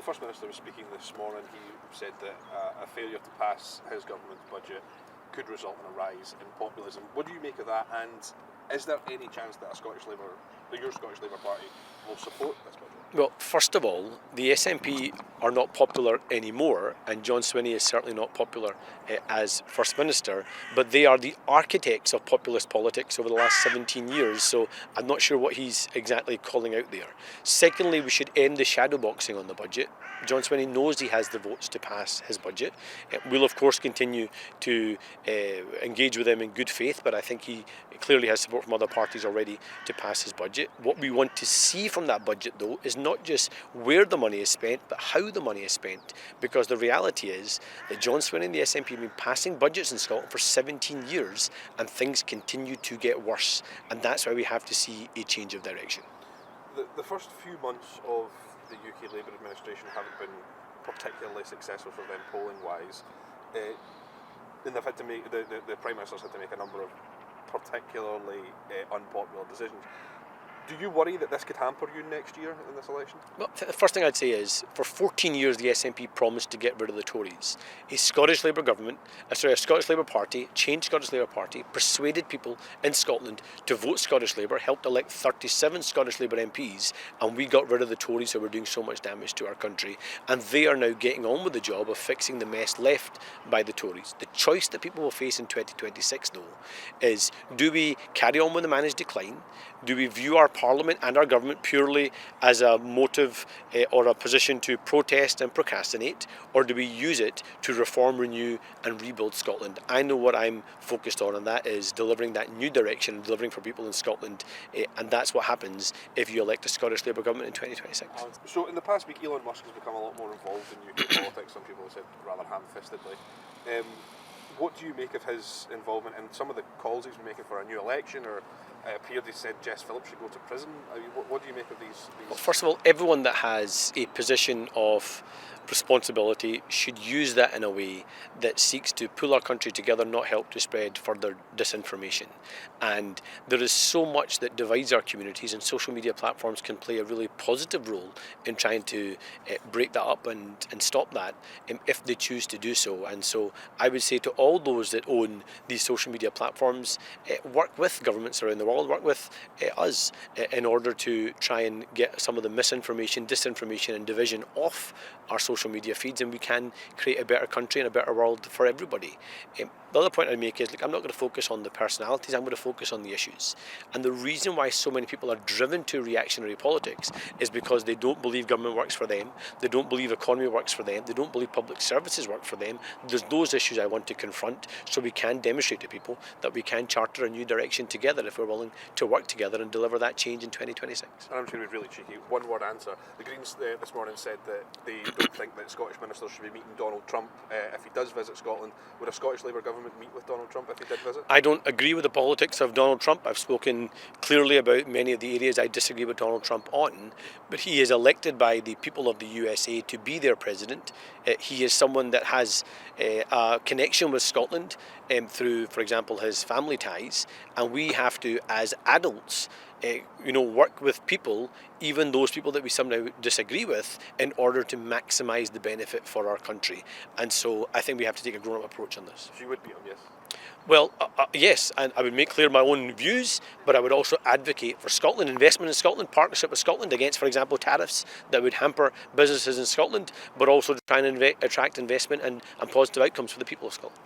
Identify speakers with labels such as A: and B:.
A: First Minister was speaking this morning, he said that a failure to pass his government's budget could result in a rise in populism. What do you make of that, and is there any chance that your Scottish Labour Party will support this budget?
B: Well, first of all, the SNP are not popular anymore, and John Swinney is certainly not popular as First Minister, but they are the architects of populist politics over the last 17 years, so I'm not sure what he's exactly calling out there. Secondly, we should end the shadow boxing on the budget. John Swinney knows he has the votes to pass his budget. We'll, of course, continue to engage with him in good faith, but I think he clearly has support from other parties already to pass his budget. What we want to see from that budget, though, is not just where the money is spent, but how the money is spent. Because the reality is that John Swinney and the SNP have been passing budgets in Scotland for 17 years, and things continue to get worse. And that's why we have to see a change of direction.
A: The first few months of the UK Labour administration haven't been particularly successful for them polling-wise. And they've had to make, the Prime Minister's had to make a number of particularly unpopular decisions. Do you worry that this could hamper you next year in this election?
B: Well, the first thing I'd say is, for 14 years the SNP promised to get rid of the Tories. A Scottish Labour Party, changed Scottish Labour Party, persuaded people in Scotland to vote Scottish Labour, helped elect 37 Scottish Labour MPs, and we got rid of the Tories who were doing so much damage to our country. And they are now getting on with the job of fixing the mess left by the Tories. The choice that people will face in 2026, though, is do we carry on with the managed decline? Do we view our Parliament and our government purely as a motive or a position to protest and procrastinate, or do we use it to reform, renew and rebuild Scotland? I know what I'm focused on, and that is delivering that new direction, delivering for people in Scotland, and that's what happens if you elect a Scottish Labour government in 2026.
A: So in the past week, Elon Musk has become a lot more involved in UK politics, some people have said rather ham-fistedly. What do you make of his involvement and some of the calls he's been making for a new election, or appeared he said Jess Phillips should go to prison? I mean, what do you make of these?
B: Well, first of all, everyone that has a position of responsibility should use that in a way that seeks to pull our country together, not help to spread further disinformation. And there is so much that divides our communities, and social media platforms can play a really positive role in trying to break that up and stop that if they choose to do so. And so I would say to all those that own these social media platforms, work with governments around the world, work with us in order to try and get some of the misinformation, disinformation and division off our social media feeds, and we can create a better country and a better world for everybody. The other point I make is, I'm not going to focus on the personalities, I'm going to focus on the issues. And the reason why so many people are driven to reactionary politics is because they don't believe government works for them, they don't believe economy works for them, they don't believe public services work for them. There's those issues I want to confront, so we can demonstrate to people that we can charter a new direction together if we're willing to work together and deliver that change in 2026.
A: And I'm just going to be really cheeky, one word answer. The Greens this morning said that they don't think that Scottish ministers should be meeting Donald Trump if he does visit Scotland. Would a Scottish Labour government meet with Donald Trump if he did visit?
B: I don't agree with the politics of Donald Trump. I've spoken clearly about many of the areas I disagree with Donald Trump on, but he is elected by the people of the USA to be their president. He is someone that has a connection with Scotland through, for example, his family ties, and we have to, as adults, work with people, even those people that we somehow disagree with, in order to maximise the benefit for our country. And so I think we have to take a grown-up approach on this.
A: So you would be on, yes?
B: Well, yes, and I would make clear my own views, but I would also advocate for Scotland, investment in Scotland, partnership with Scotland against, for example, tariffs that would hamper businesses in Scotland, but also to try and attract investment and positive outcomes for the people of Scotland.